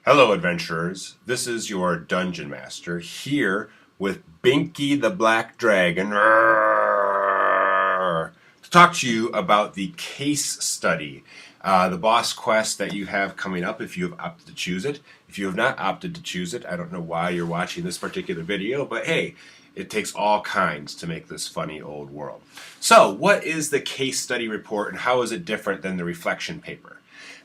Hello, adventurers. This is your Dungeon Master here with Binky the Black Dragon to talk to you about the case study, the boss quest that you have coming up if you have opted to choose it. If you have not opted to choose it, I don't know why you're watching this particular video, but hey, it takes all kinds to make this funny old world. So, what is the case study report and how is it different than the reflection paper?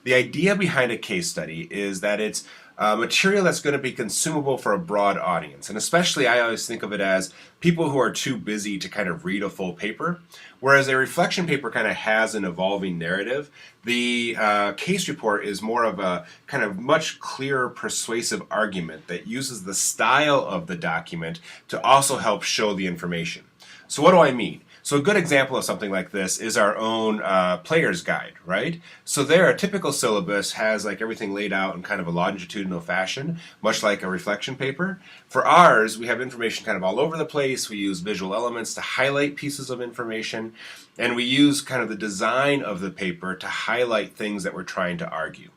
The idea behind a case study is that it's material that's going to be consumable for a broad audience. And especially, I always think of it as people who are too busy to kind of read a full paper. Whereas a reflection paper kind of has an evolving narrative, the case report is more of a kind of much clearer, persuasive argument that uses the style of the document to also help show the information. So what do I mean? So a good example of something like this is our own player's guide, right? So there, a typical syllabus has like everything laid out in kind of a longitudinal fashion, much like a reflection paper. For ours, we have information kind of all over the place. We use visual elements to highlight pieces of information, and we use kind of the design of the paper to highlight things that we're trying to argue.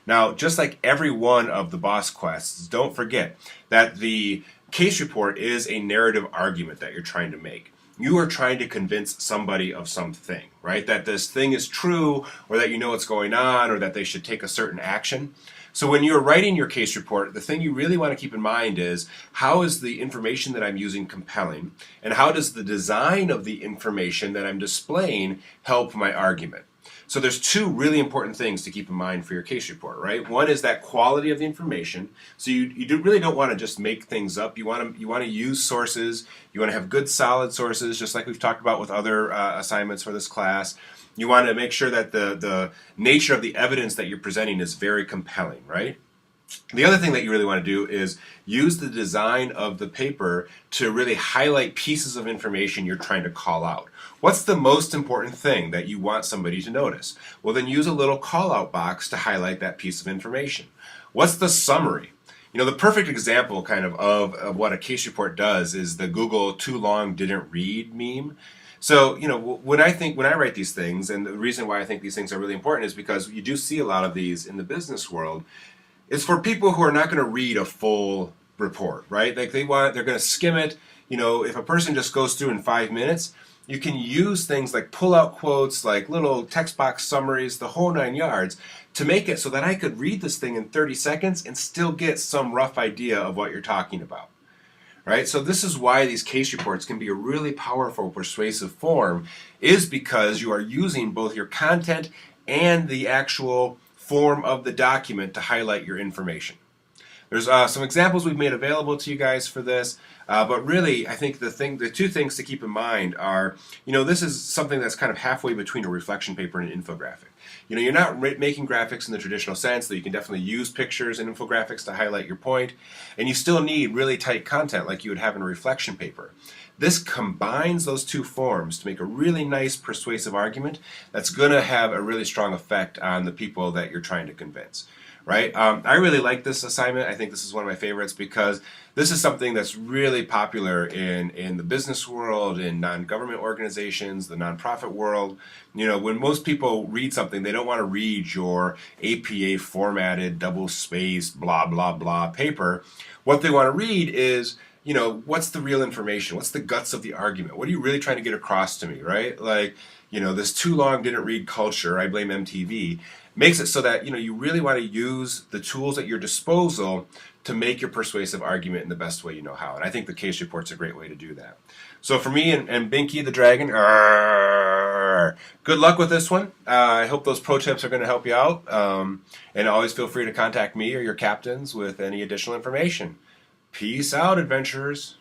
Now, just like every one of the boss quests, don't forget that the case report is a narrative argument that you're trying to make. You are trying to convince somebody of something, right? That this thing is true, or that you know what's going on, or that they should take a certain action. So when you're writing your case report, the thing you really want to keep in mind is how is the information that I'm using compelling, and how does the design of the information that I'm displaying help my argument? So there's two really important things to keep in mind for your case report, right? One is that quality of the information. So you really don't want to just make things up. You want to use sources. You want to have good solid sources, just like we've talked about with other assignments for this class. You want to make sure that the nature of the evidence that you're presenting is very compelling, right? The other thing that you really want to do is use the design of the paper to really highlight pieces of information you're trying to call out. What's the most important thing that you want somebody to notice? Well, then use a little call-out box to highlight that piece of information. What's the summary? You know, the perfect example kind of what a case report does is the Google "too long didn't read" meme. So, you know, when I write these things, and the reason why I think these things are really important is because you do see a lot of these in the business world, is for people who are not going to read a full report, right? Like they're going to skim it. You know, if a person just goes through in 5 minutes, you can use things like pull-out quotes, like little text box summaries, the whole 9 yards, to make it so that I could read this thing in 30 seconds and still get some rough idea of what you're talking about. Right? So this is why these case reports can be a really powerful, persuasive form, is because you are using both your content and the actual form of the document to highlight your information. There's some examples we've made available to you guys for this, but really I think the two things to keep in mind are, you know, this is something that's kind of halfway between a reflection paper and an infographic. You know, you're not making graphics in the traditional sense, that you can definitely use pictures and infographics to highlight your point, and you still need really tight content like you would have in a reflection paper. This combines those two forms to make a really nice persuasive argument that's going to have a really strong effect on the people that you're trying to convince. Right? I really like this assignment. I think this is one of my favorites because this is something that's really popular in the business world, in non-government organizations, the nonprofit world. You know, when most people read something, they don't want to read your APA formatted, double-spaced, blah, blah, blah paper. What they want to read is, you know, what's the real information? What's the guts of the argument? What are you really trying to get across to me, right? Like, you know, this "too long didn't read" culture, I blame MTV, makes it so that, you know, you really want to use the tools at your disposal to make your persuasive argument in the best way you know how. And I think the case report's a great way to do that. So for me and Binky the Dragon, good luck with this one. I hope those pro tips are going to help you out. And always feel free to contact me or your captains with any additional information. Peace out, adventurers.